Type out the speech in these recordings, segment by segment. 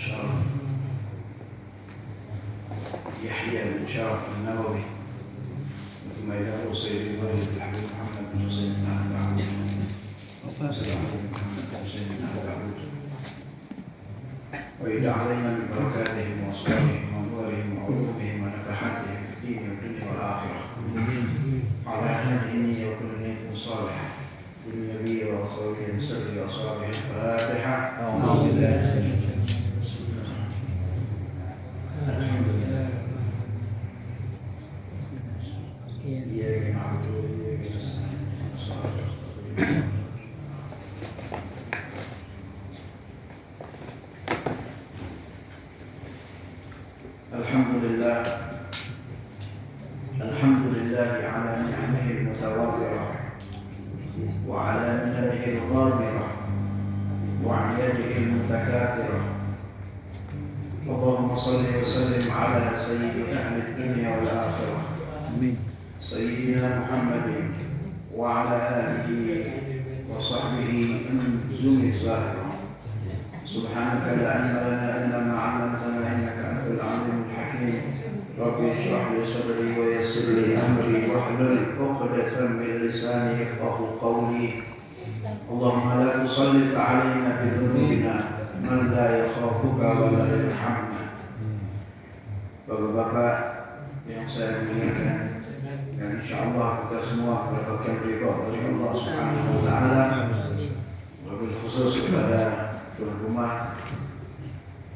شرف يحيى بن شرف النووي ثم إلى سيد الوالد الحبيب محمد بن حسين بن عبد العبود محمد بن حسين بن عبد العبود وإلى علينا من بركاتهم وأصحابهم ونورهم وعلومهم ونفحاتهم في الدين والدنيا والآخرة على هذه النية وكل نية صالحة للنبي وأصحابه السر وأصحابه الفاتحة. أعوذ بالله من الشيطان الحمد لله إياك نعبد وإياك نستعين الحمد لله على نعمه المتواترة وعلى مننه الغامرة وعن يده المتكاثرة. اللهم صل وسلم على سيد أهل الدنيا والآخرة سيدنا محمد وعلى آله وصحبه أنزل الزاهرة. سبحانك لا علم لنا إلا ما علمتنا إنك أنت العليم الحكيم. رب اشرح لي صدري ويسر لي أمري واحلل عقدة من لساني يفقهوا قولي. اللهم لا تسلط علينا بذنوبنا من لا يخافك ولا يرحمنا. Bapak-bapak yang saya muliakan, dan insyaallah kita semua mendapatkan ridha dari Allah Subhanahu wa taala. Wabil khusus kepada tuan rumah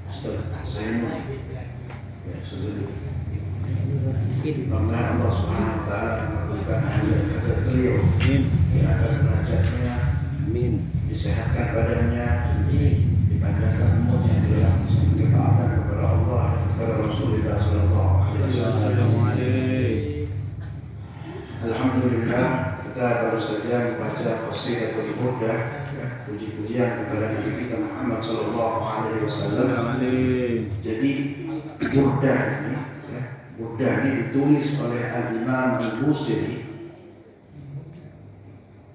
Ustaz Zainul ya sejadi. Semoga Allah Subhanahu wa taala mengabulkan kata beliau. Diangkat derajatnya, disehatkan badannya, dipanjangkan umurnya dalam ketaatan kepada Allah dan kepada Rasulullah sallallahu alaihi wasallam. Alhamdulillah, kita baru saja membaca qasidatul burdah, puji-pujian kepada Nabi kita Muhammad sallallahu alaihi wasallam. Jadi burdah ini ditulis oleh Al-Imam Al-Busiri,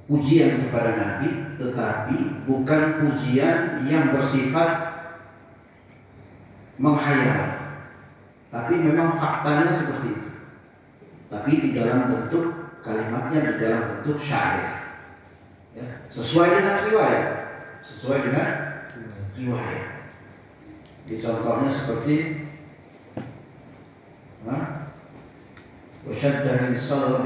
pujian kepada Nabi, tetapi bukan pujian yang bersifat menghayal, tapi memang faktanya seperti itu. Tapi di dalam bentuk kalimatnya, di dalam bentuk syair, ya, sesuai dengan riwayat. Di contohnya seperti وشد من صلب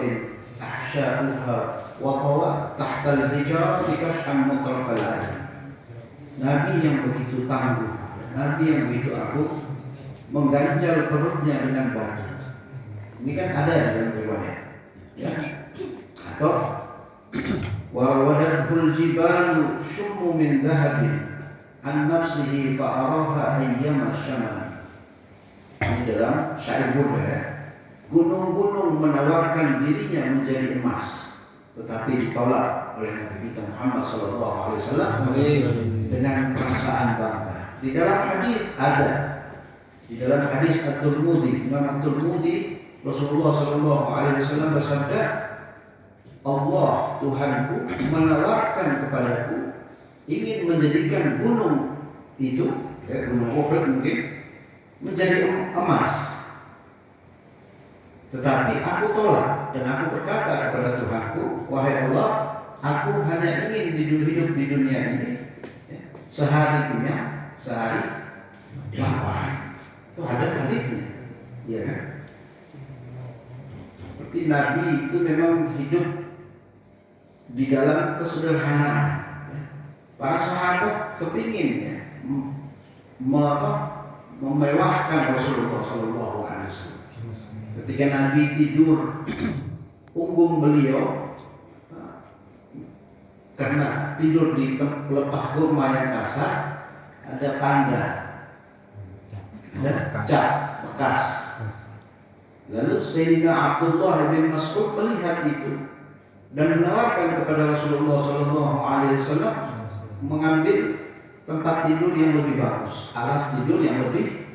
أحشاؤها وطوى تحت الحجاب كشحا مطرف العين. Nabi yang begitu tangguh, Nabi yang begitu agung, mengganjal perutnya dengan batu. Ini kan ada dalam riwayat, ya. Atau warawadul jibalu shummu min dhahabin an nafsihi fa'araha ayyama syaman. Ini dalam syair burdah, ya. Gunung-gunung menawarkan dirinya menjadi emas, tetapi ditolak oleh Nabi kita Muhammad SAW dengan perasaan bangga. Di dalam hadis ada, di dalam hadis At-Tirmidzi, Imam At-Tirmidzi, Rasulullah SAW bersabda, Allah Tuhanku menawarkan kepadaku ingin menjadikan gunung itu, ya, gunung Uhud mungkin, menjadi emas. Tetapi aku tolak dan aku berkata kepada Tuhanku, wahai Allah, aku hanya ingin hidup di dunia ini, ya, sehari kenyang, sehari lapar. Itu ada hadisnya, ya kan? Seperti Nabi itu memang hidup di dalam kesederhanaan. Ya. Para sahabat kepingin, ya, memewahkan Rasulullah SAW. Ketika Nabi tidur, punggung beliau karena tidur di pelepah kurma yang kasar, ada tanda, ada cat bekas. Lalu Sayyidina Abdullah bin Mas'ud melihat itu dan menawarkan kepada Rasulullah SAW mengambil tempat tidur yang lebih bagus, alas tidur yang lebih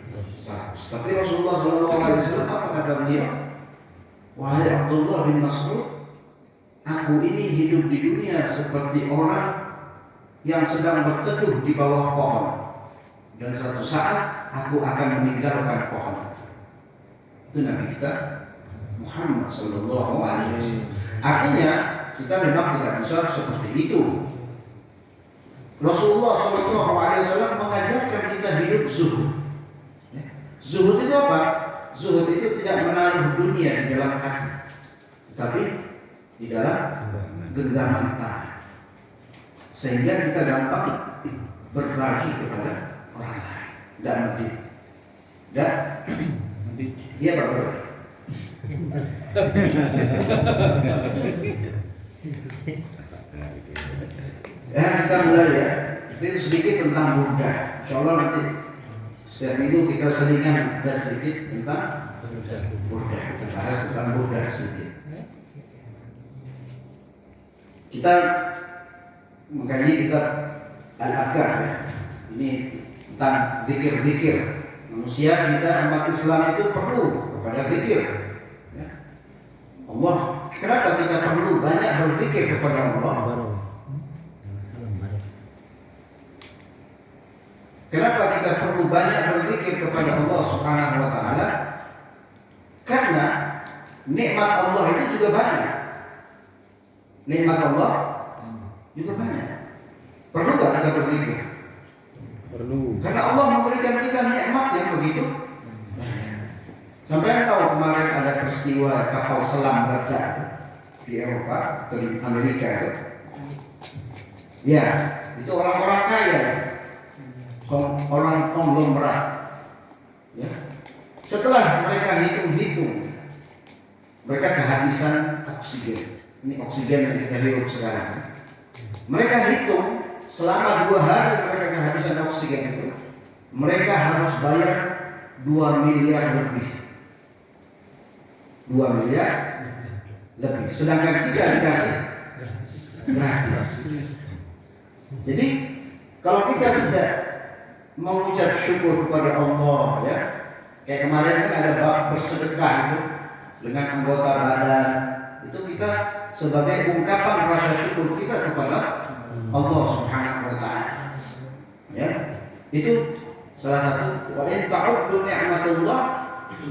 bagus. Tapi Rasulullah SAW apa kata beliau? Wahai Abdullah bin Mas'ud, aku ini hidup di dunia seperti orang yang sedang berteduh di bawah pohon. dan suatu saat aku akan meninggalkan pohon itu. Itu Nabi kita Muhammad Sallallahu Alaihi Wasallam. Artinya kita memang tidak bisa seperti itu. Rasulullah Sallallahu Alaihi Wasallam mengajarkan kita hidup zuhud. Zuhud itu apa? Zuhud itu tidak menaruh dunia di dalam hati, tapi di dalam genggaman tangan, sehingga kita gampang berbagi kepada orang lain dan lebih. Dan dia betul. Ya, kita mulai ya. Itu sedikit tentang Buddha. Insya Allah nanti setiap minggu kita selingan ada sedikit tentang Buddha. Kita bahas tentang Buddha sedikit. Kita mengkaji kitab Al-Adhkar ya. Ini tentang zikir-zikir. Manusia kita umat Islam itu perlu kepada zikir. Ya. Allah, kenapa kita perlu banyak berzikir kepada Allah? Kenapa kita perlu banyak berzikir kepada Allah Subhanahu wa taala? Karena nikmat Allah itu juga banyak. Nikmat Allah juga banyak. Perlu gak kita berzikir? Perlu. Karena Allah memberikan kita nikmat yang begitu banyak. Sampai tahu kemarin ada peristiwa kapal selam meledak di Eropa atau di Amerika itu. Ya, itu orang-orang kaya, orang konglomerat. Ya. Setelah mereka hitung-hitung, mereka kehabisan oksigen. Ini oksigen yang kita hirup sekarang. Mereka hitung selama 2 hari mereka kehabisan oksigen itu, mereka harus bayar 2 miliar lebih. 2 miliar lebih. Sedangkan kita dikasih gratis. Jadi kalau kita tidak mengucap syukur kepada Allah, ya, kayak kemarin kan ada bab bersedekah itu dengan anggota badan, itu kita sebagai ungkapan rasa syukur kita kepada Allah Subhanahu wa taala. Ya. Itu salah satu wa in ta'uddu ni'matullah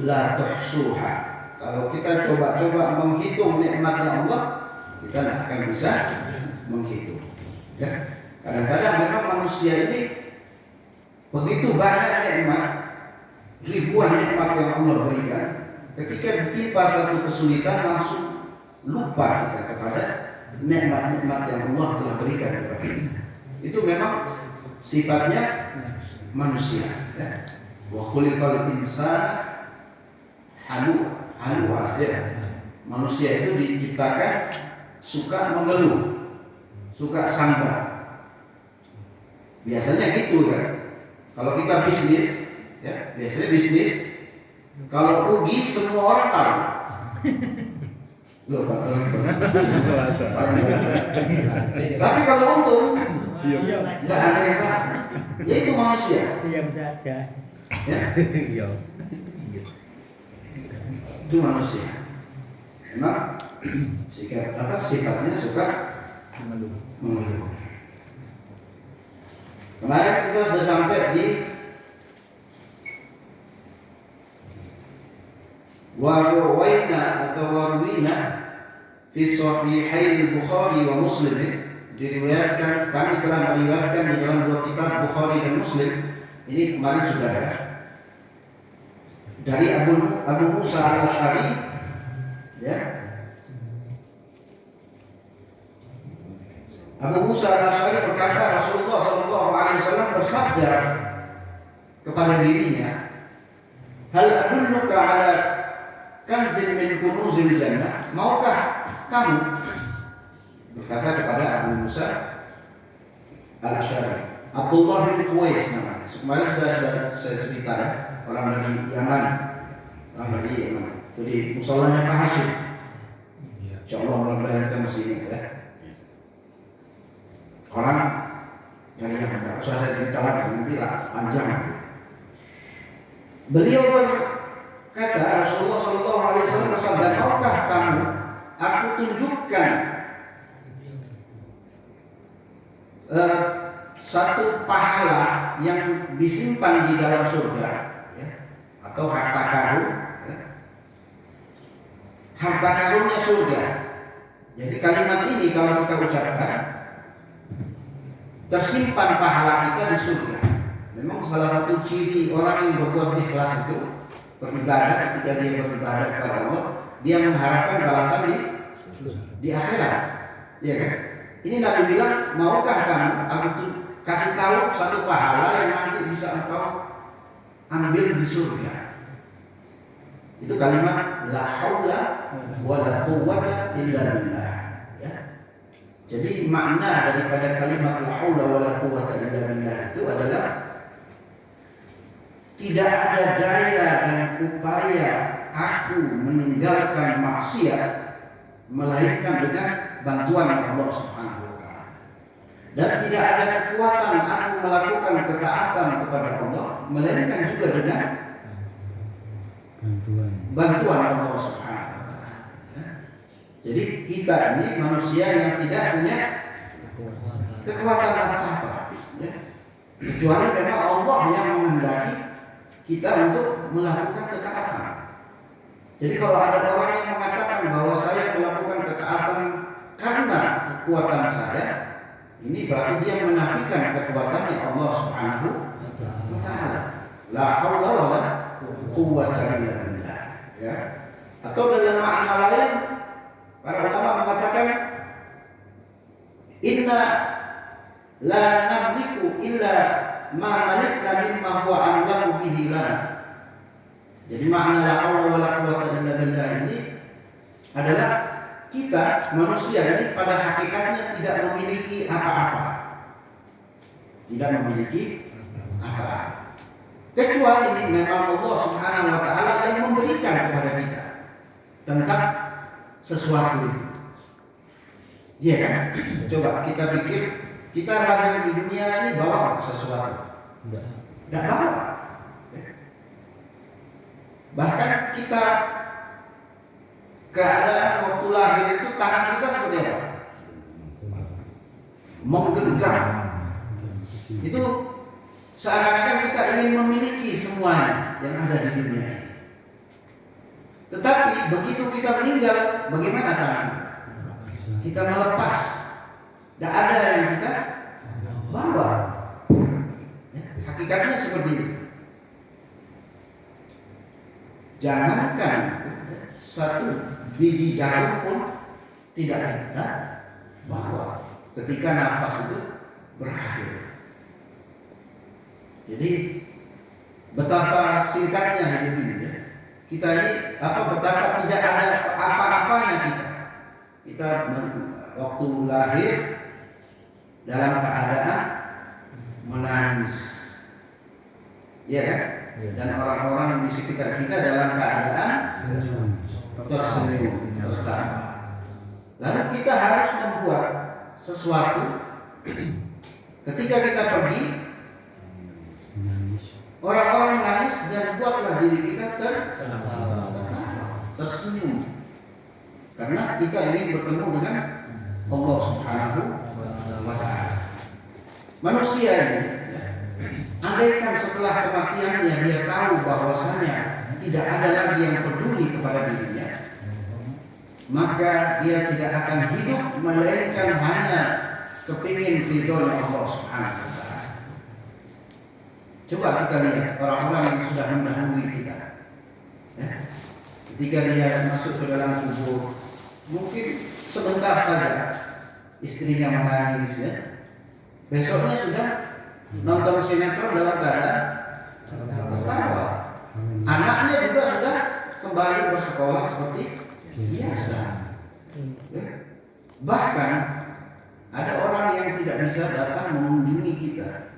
la tuhsuha. Kalau kita coba-coba menghitung nikmatnya Allah, kita tidak akan bisa menghitung. Ya. Kadang-kadang memang manusia ini begitu banyak nikmat, ribuan nikmat yang Allah berikan, ketika ditimpa satu kesulitan langsung lupa kita kepada nikmat-nikmat yang Allah telah berikan kepada kita. Itu memang sifatnya manusia. Ya. Wa khuliqal insana halu'a. Ya. Manusia itu diciptakan suka mengeluh, suka sambat. Biasanya gitu kan. Kalau kita bisnis, ya, biasanya bisnis, kalau rugi semua orang tahu. Loh, tapi kalau untung, tidak ada yang tahu. Ya itu manusia. Diam saja. Ya, itu manusia. Memang sifatnya suka mengeluh. Kemarin kita sudah sampai di warwina atau warwina fi sahihain Bukhari wa Muslim. Diriwayatkan, kami telah meriwayatkan di dalam 2 kitab Bukhari dan Muslim. Ini kemarin sudah ya. Dari Abu Musa al-Asy'ari, ya. Abu Musa al-Asy'ari berkata Rasulullah sallallahu alaihi wasallam bersabda kepada dirinya, "Hal adulluka ala kanzin min kunuzil jannah?" Maukah kamu, berkata kepada Abu Musa al-Asy'ari, Abdullah bin Qais namanya. Kemarin sudah saya cerita ya, orang dari Yaman. Jadi musolanya Pak Hashim. Insyaallah mudah-mudahan kita masih ingat ya. Orang dari Yaman, tidak usah saya cerita lagi, nanti lah panjang. Beliau berkata, Rasulullah Shallallahu Alaihi Wasallam bersabda, maukah kamu aku tunjukkan satu pahala yang disimpan di dalam surga, ya, atau harta karun, ya. Harta karunnya surga. Jadi kalimat ini kalau kita ucapkan, tersimpan pahala kita di surga. Memang salah satu ciri orang yang berbuat ikhlas itu beribadah, ketika dia beribadah kepada Allah, dia mengharapkan balasan di akhirat, ya kan? Ini Nabi bilang, maukah kamu aku kasih tahu satu pahala yang nanti bisa engkau ambil di surga? Itu kalimat la haula wala quwwata illa billah, ya. Jadi makna daripada kalimat la haula wala quwwata illa billah itu adalah tidak ada daya dan upaya aku meninggalkan maksiat melainkan dengan bantuan Allah Subhanahu wa taala. Dan tidak ada kekuatan aku melakukan ketaatan kepada Allah melainkan juga dengan bantuan Allah Subhanahu wa taala. Jadi kita ini manusia yang tidak punya kekuatan apa-apa, ya. Kecuali memang Allah yang menghendaki kita untuk melakukan ketaatan. Jadi kalau ada orang yang mengatakan bahwa saya melakukan ketaatan karena kekuatan saya, ini berarti dia menafikan kekuatan yang Allah Subhanahu wa taala. La haula wala quwwata illa billah, ya. Atau dalam makna lain para ulama mengatakan inna la namliku illa ma malikna mimma huwa amlaku bihi lana. Jadi makna la haula wala quwwata illa billah ini adalah kita manusia ini pada hakikatnya tidak memiliki apa-apa. Tidak memiliki apa-apa. Kecuali memang Allah Subhanahu wa taala yang memberikan kepada kita tentang sesuatu itu. Iya kan? Coba kita pikir, kita lahir di dunia ini bawa sesuatu? Tidak bawa. Bahkan kita keadaan waktu lahir itu tangan kita seperti apa? Menggenggam. Itu seakan-akan kita ingin memiliki semuanya yang ada di dunia ini. Tetapi begitu kita meninggal, bagaimana tangan? Kita melepas. Tidak ada yang kita bawa. Ya, hakikatnya seperti itu. Jangankan satu biji jarum pun tidak kita bawa ketika nafas itu berakhir. Jadi betapa singkatnya hidup ini, ya. Kita ini betapa tidak ada apa-apanya kita. Kita waktu lahir dalam keadaan menangis, ya kan? Dan orang-orang di sekitar kita dalam keadaan tersenyum, tertawa. Lalu kita harus membuat sesuatu. Ketika kita pergi, orang-orang menangis dan buatlah diri kita tersenyum. Karena kita ingin bertemu dengan Allah Subhanahu wa taala. Manusia ini, andaikan setelah kematiannya dia tahu bahwasanya tidak ada lagi yang peduli kepada dirinya, maka dia tidak akan hidup melainkan hanya kepingin ridhonya Allah Subhanahu wa taala. Coba kita lihat orang-orang yang sudah mendahului kita, ya. Ketika dia masuk ke dalam kubur, mungkin sebentar saja istrinya menangis, ya. Besoknya sudah nonton sinetron dalam keadaan tertawa. Anaknya juga sudah kembali bersekolah seperti biasa. Ya. Bahkan ada orang yang tidak bisa datang mengunjungi kita,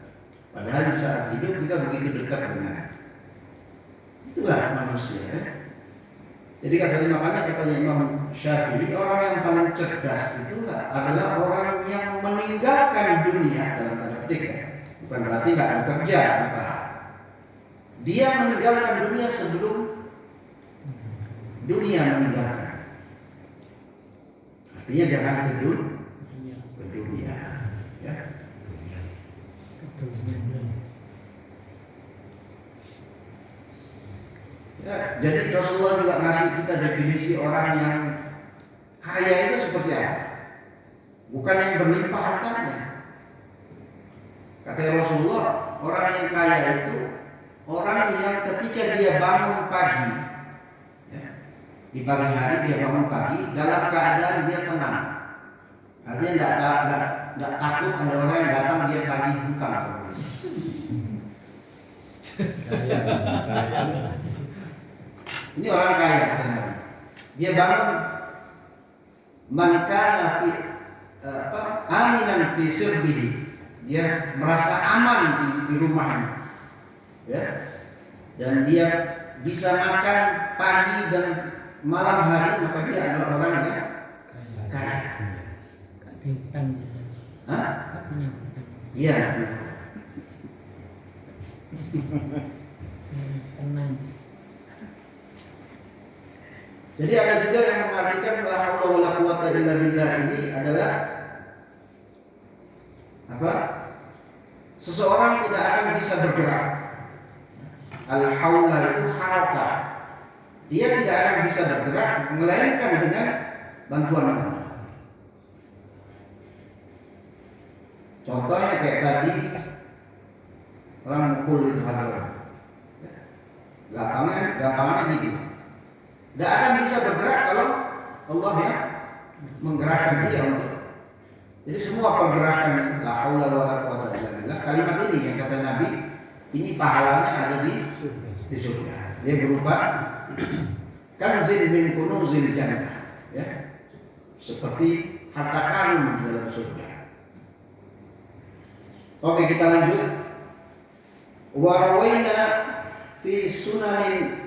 padahal di saat hidup kita begitu dekat dengan. Itulah manusia. Ya. Jadi makanya katanya Imam Syafi'i, orang yang paling cerdas itulah adalah orang yang meninggalkan dunia dalam tanda petik, ya. Bukan berarti tidak bekerja, bukan. Dia meninggalkan dunia sebelum dunia meninggalkan. Artinya jangan ke dunia, ya. Ya, jadi Rasulullah juga ngasih kita definisi orang yang kaya itu seperti apa? Bukan yang berlimpah hartanya. Kata Rasulullah, orang yang kaya itu orang yang ketika dia bangun pagi, ya, di pagi hari dia bangun pagi dalam keadaan dia tenang. Artinya tidak takut ada orang yang datang dia tagih hutang. Ini orang kaya kata Nabi. Dia bangun man kana fi aminan fi sirbihi. Dia merasa aman di rumahnya. Ya. Dan dia bisa makan pagi dan malam hari, maka dia adalah orang yang kaya. Hah? Iya. Jadi ada juga yang mengartikan la haula wala quwata illa billah ini adalah apa? Seseorang tidak akan bisa bergerak. Al-haula itu harakah. Dia tidak akan bisa bergerak melainkan dengan bantuan Allah. Contohnya kayak tadi orang mukul itu hal-hal. Gampangnya gitu. Tidak akan bisa bergerak kalau Allah yang menggerakkan dia untuk. Jadi semua pergerakan la haula wala quwata illa billah, kalimat ini yang kata Nabi, ini pahalanya ada di surga. Dia berupa kanzil min kunuzil jannah, ya. Seperti harta karun di dalam surga. Oke, kita lanjut. Wa rawaina fi sunanin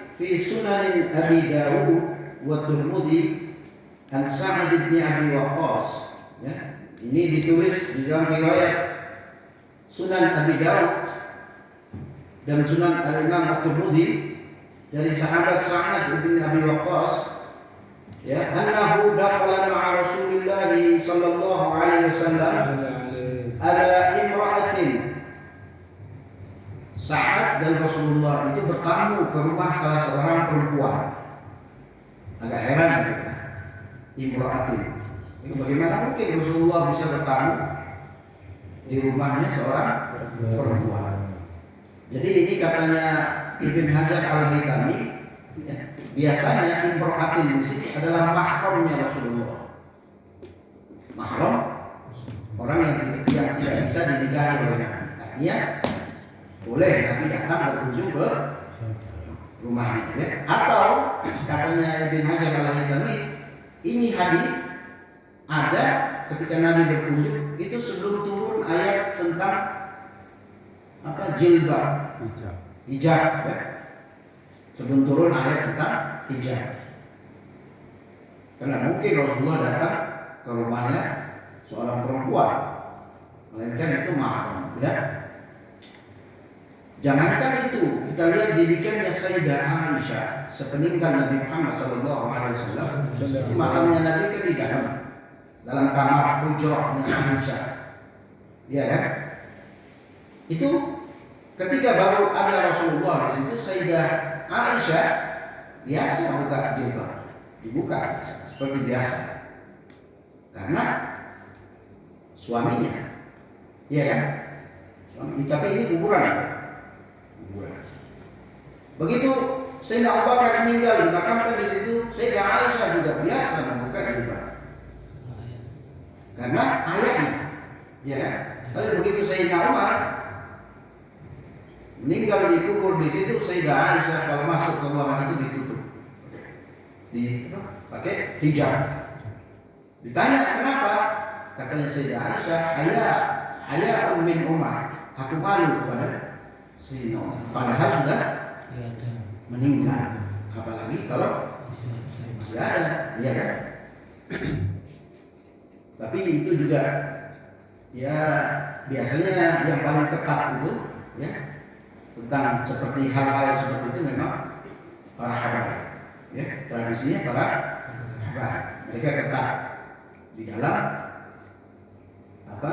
Abi Dawud wa Tirmidzi an Sa'id bin Abi Waqqas, ya. Ini ditulis di dalam riwayat Sunan Abi Dawud dan Sunan Al-Imam At-Tirmidzi dari sahabat Sa'ad bin Abi Waqqas, ya, annahu dakhala ma'a Rasulillah sallallahu alaihi wasallam ala imra'atin. Sa'ad dan Rasulullah itu bertamu ke rumah salah seorang perempuan. Agak heran ya, imra'atin. Itu bagaimana mungkin Rasulullah bisa bertamu di rumahnya seorang perempuan? Jadi ini katanya Ibn Hajar Al-Haytami, ya, biasanya imra'atin di sini adalah mahramnya Rasulullah. Mahram orang yang tidak bisa dinikahi oleh Nabi. Artinya boleh Nabi datang berkunjung ke rumahnya, ya. Atau katanya Ibn Hajar Al-Haytami, ini hadis ada ketika Nabi berkunjung itu sebelum turun ayat tentang apa, jilbab, hijab, ya. Sebelum turun ayat tentang hijab. Karena mungkin Rasulullah datang ke rumahnya seorang perempuan, melainkan itu mahram, ya. Jangankan itu, kita lihat didikannya Sayyidah Aisyah sepeninggal Nabi Muhammad SAW. Itu makamnya Nabi kan di dalam kamar hujrahnya Aisyah, ya kan? Itu ketika baru ada Rasulullah di situ, Sayyidah Aisyah biasa buka jilbab, dibuka seperti biasa, karena suaminya, ya kan? Suami, tapi ini kuburan, ya? Begitu Sayyidina Abu Bakar meninggal dimakamkan di situ, Sayyidah Aisyah juga biasa membuka jilbab. Karena ayatnya, ya kan? Tapi begitu Sayyidina Umar meninggal dikubur di situ, Sayyidah Aisyah kalau masuk ke ruangan itu ditutup, pakai hijab. Ditanya kenapa? Katanya Sayyidah Aisyah, ayah ummin Umar, aku malu kepada Sayyidina Umar. Padahal sudah meninggal. Apalagi kalau masih ada, ya kan? Tapi itu juga, ya, biasanya yang paling ketat itu, ya, tentang seperti hal-hal seperti itu memang para habaib, ya, tradisinya para habaib. Mereka ketat di dalam apa?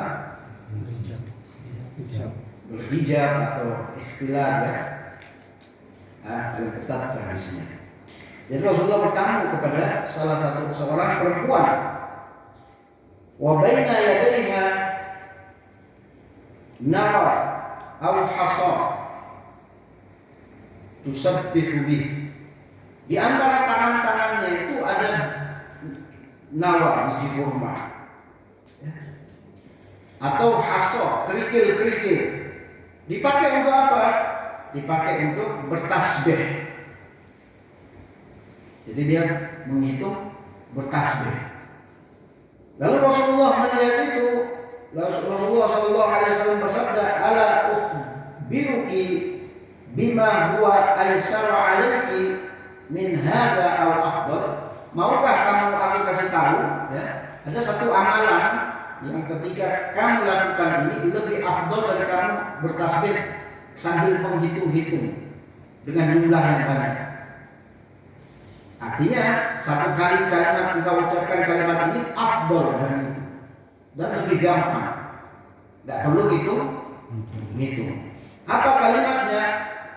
Berhijab atau ikhtilat, ya. paling ketat tradisinya. Jadi Rasulullah bertamu kepada seorang perempuan. Wa baina yadayha nawa aw hasa tusabbihu bih. Di antara tangan-tangannya itu ada nawa, biji kurma, atau hasa, kerikil-kerikil. Dipakai untuk apa? Dipakai untuk bertasbih. Jadi dia menghitung bertasbih. Lalu Rasulullah melihat itu, Rasulullah sallallahu alaihi wasallam bersabda, "Ala ukhbiruki bima huwa aysara 'alaiki min hadza aw afdal?" Maukah kamu aku kasih tahu, ya? Ada satu amalan yang ketika kamu lakukan ini lebih afdal dari kamu bertasbih sambil menghitung-hitung dengan jumlah yang banyak. Artinya satu kali kalimat engkau ucapkan kalimat ini afdal dari itu dan lebih gampang. Tidak perlu hitung. Apa kalimatnya?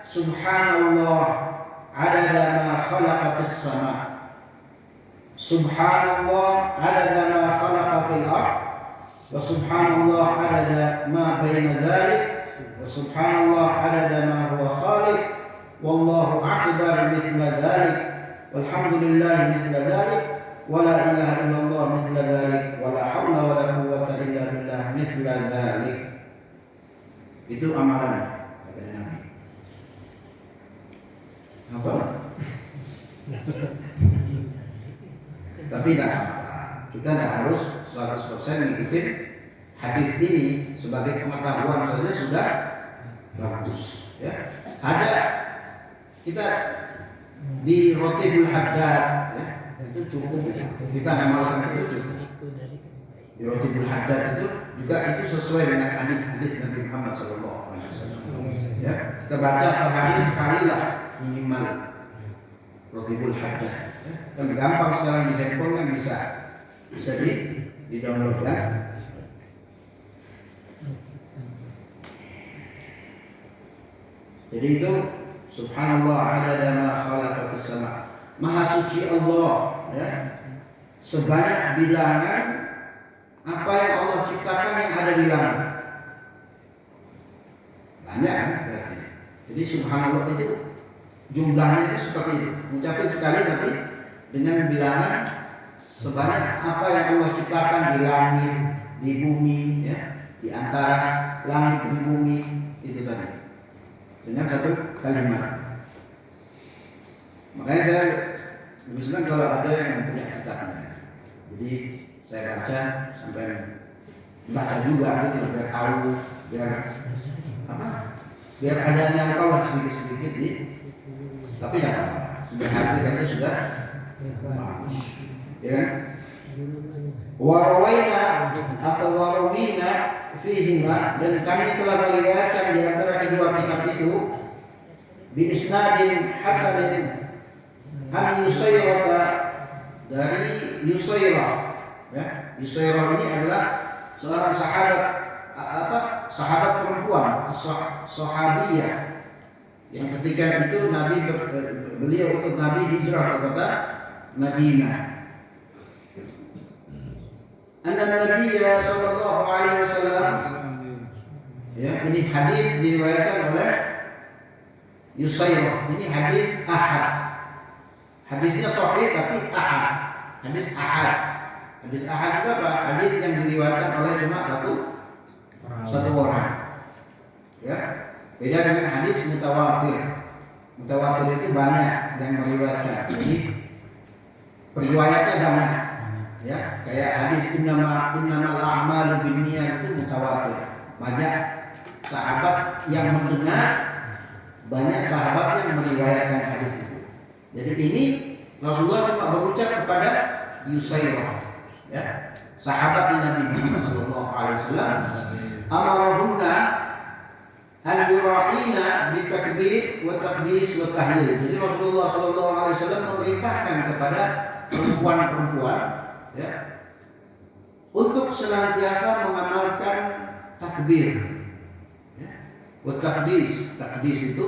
Subhanallah adada ma khalaqa fis sama. Subhanallah adada ma khalaqa fil ard. Wa subhanallah adada ma baina dzalik. Wa subhanallah adada ma huwa khaliq. Wallahu akbar mithla dzalik. Walhamdulillah mithla dzalik. Wa la ilaha illallah mithla dzalik. Wa la haula wa la quwwata illa billah mithla dzalik. Itu amalan katanya Nabi. Apa? Tapi tidak apa. Kita tidak harus 100% mengikuti hadis ini, sebagai pengetahuan saja sudah bagus. Ya. Ada kita di Rotibul Haddad, ya, itu cukup. Kita amalkan itu cukup. Di Rotibul Haddad itu juga itu sesuai dengan hadis-hadis Nabi Muhammad SAW. Ya, kita baca sehari sekali lah minimal Rotibul Haddad. Ya, dan gampang sekarang di handphone kan bisa di download kan. Jadi itu subhanallah adada ma khalaqa fis sama. Maha suci Allah, ya. Sebanyak bilangan apa yang Allah ciptakan yang ada di langit. Banyak kan berarti. Jadi subhanallah itu jumlahnya itu seperti itu. Ucapin sekali tapi dengan bilangan sebanyak apa yang Allah ciptakan di langit, di bumi, ya, di antara langit dan bumi itu tadi. Dengan satu kalimat. Makanya saya lebih senang kalau ada yang punya kitabnya. Jadi saya baca sampai baca juga gitu biar tahu, biar apa? Biar ada nyangkau lah sedikit-sedikit di. Tapi tidak apa-apa. Sudah hadir aja sudah bagus. Ya. Warawina atau warawina fihima, dan kami telah meriwayatkan di antara kedua kitab itu bi isnadin hasanin an Yusayrata, dari Yusayrah, ya. Yusayrah ini adalah seorang sahabat perempuan, sahabiyah, yang ketika itu beliau ikut Nabi hijrah ke kota Madinah. Anna Nabi sallallahu alaihi wasallam, ya, ini hadis diriwayatkan oleh Yusayrah. Ini hadis ahad. Hadisnya sahih tapi ahad. Hadis ahad. Hadis ahad itu apa? Hadis yang diriwayatkan oleh cuma satu orang. Ya. Beda dengan hadis mutawatir. Mutawatir itu banyak yang meriwayatkan. Jadi periwayatnya banyak. Ya, kayak hadis innamal a'malu binniyat itu mutawatir. Banyak sahabat yang mendengar, banyak sahabat yang meriwayatkan hadis itu. Jadi ini Rasulullah cuma berucap kepada Yusayrah, ya, sahabat Nabi Muhammad sallallahu alaihi wasallam, amarahunna an yura'ina bitakbir wa taqdis wa tahlil. Jadi Rasulullah sallallahu alaihi wasallam memerintahkan kepada perempuan-perempuan, ya, untuk senantiasa mengamalkan takbir, ya. Wa taqdis itu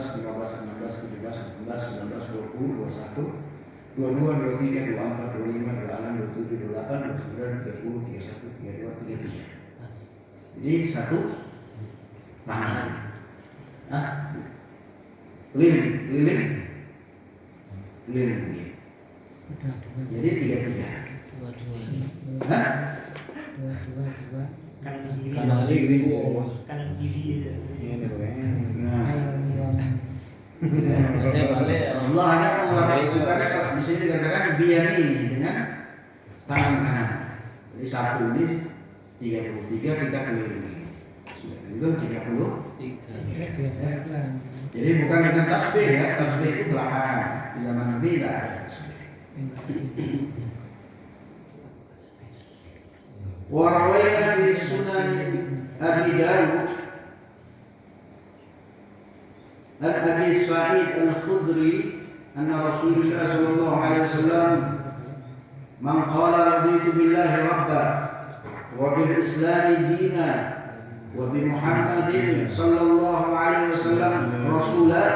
14, 15, 16, 17, 18, 19, 20, 21, 22, 23, 24, 25, 26, 27, 28, 29, 30, 31, 32, 33. Jadi satu tangan. Keliling. Jadi 33. Hah? Kanan kiri. Saya balik. Allah hanya melakukannya kalau di sini dikatakan biyani dengan tangan kanan. Jadi satu ini 33 kita kelilingi. Itu 30. Jadi bukan dengan tasbih ya, tasbih itu belakangan. Di zaman Nabi tidak ada tasbih. Warawaina fi sunan Abi Dawud an Abi Sa'id al-Khudri anna Rasulullah sallallahu alaihi wasallam man qala raditu billahi rabba wa bil islam dinan wa bi Muhammadin sallallahu alaihi wasallam rasulan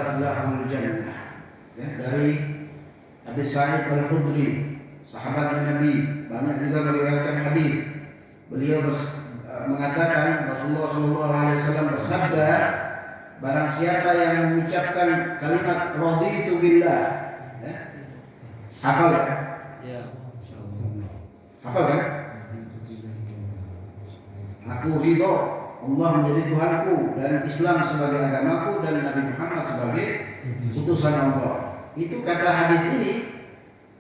wajabat lahumul jannah. Ya, dari Abi Sa'id Al-Khudri, sahabatnya Nabi, banyak juga meriwayatkan hadis. Beliau mengatakan, Rasulullah SAW bersabda, barang siapa yang mengucapkan kalimat raditu billah, ya, hafal ya? Ya. Hafal kan? Aku ridho Allah menjadi Tuhanku dan Islam sebagai agamaku dan Nabi Muhammad sebagai utusan Allah. Itu kata hadis ini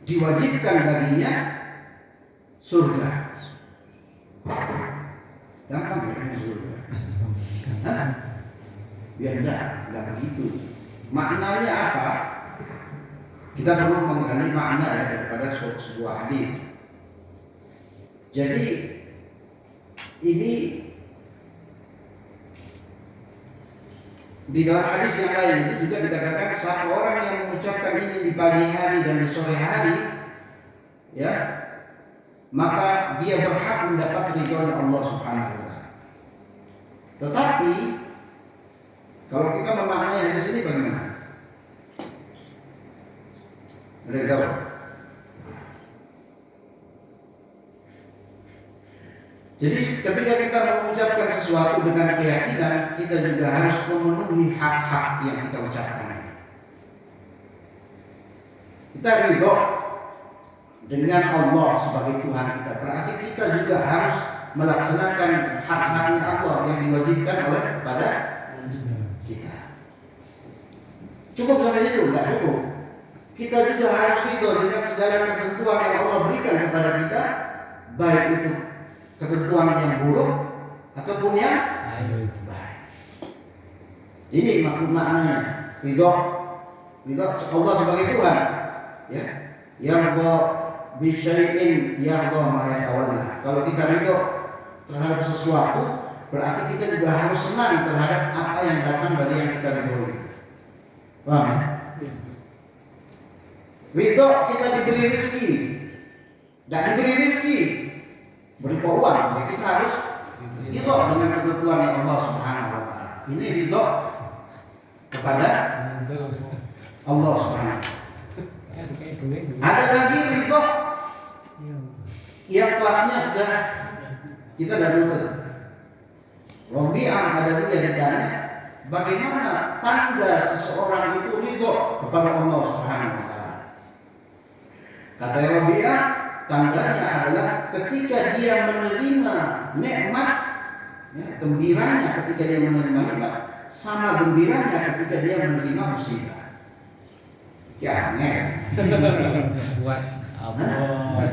diwajibkan baginya surga. Gampang ya surga. Hah? Ya enggak begitu. Maknanya apa? Kita perlu menggali makna ya daripada sebuah hadis. Jadi ini di dalam hadis yang lain itu juga dikatakan siapa orang yang mengucapkan ini di pagi hari dan di sore hari, ya, maka dia berhak mendapat ridhonya Allah Subhanahu wa taala. Tetapi kalau kita memaknai hadis ini bagaimana? Ridho. Jadi ketika kita mengucapkan sesuatu dengan keyakinan, kita juga harus memenuhi hak-hak yang kita ucapkan. Kita ridho dengan Allah sebagai Tuhan kita, berarti kita juga harus melaksanakan hak-haknya Allah yang diwajibkan oleh kepada kita. Cukup sampai itu? Enggak cukup. Kita juga harus ridho dengan segala ketentuan yang Allah berikan kepada kita, baik itu ketentuan yang buruk ataupun yang baik. Ini maknanya ridho Allah sebagai Tuhan, ya. Yardha bi syai'in yardha ma yatawalla. Kalau kita ridho terhadap sesuatu, berarti kita juga harus senang terhadap apa yang datang dari yang kita ridhoi. Paham ya? Ridho kita diberi rezeki, tidak diberi rezeki berupa uang, ya kita harus ridho dengan ketentuan yang Allah Subhanahu wa taala. Ini ridho kepada Allah Subhanahu wa taala. Ada lagi ridho yang kelasnya sudah kita dah tutup. Rabi'ah Adawiyah ditanya, bagaimana tanda seseorang itu ridho kepada Allah Subhanahu wa taala? Kata Rabi'ah, tandanya adalah ketika dia menerima nikmat, ya, gembiranya ketika dia menerima nikmat sama gembiranya ketika dia menerima musibah. Ya, aneh. Buat apa?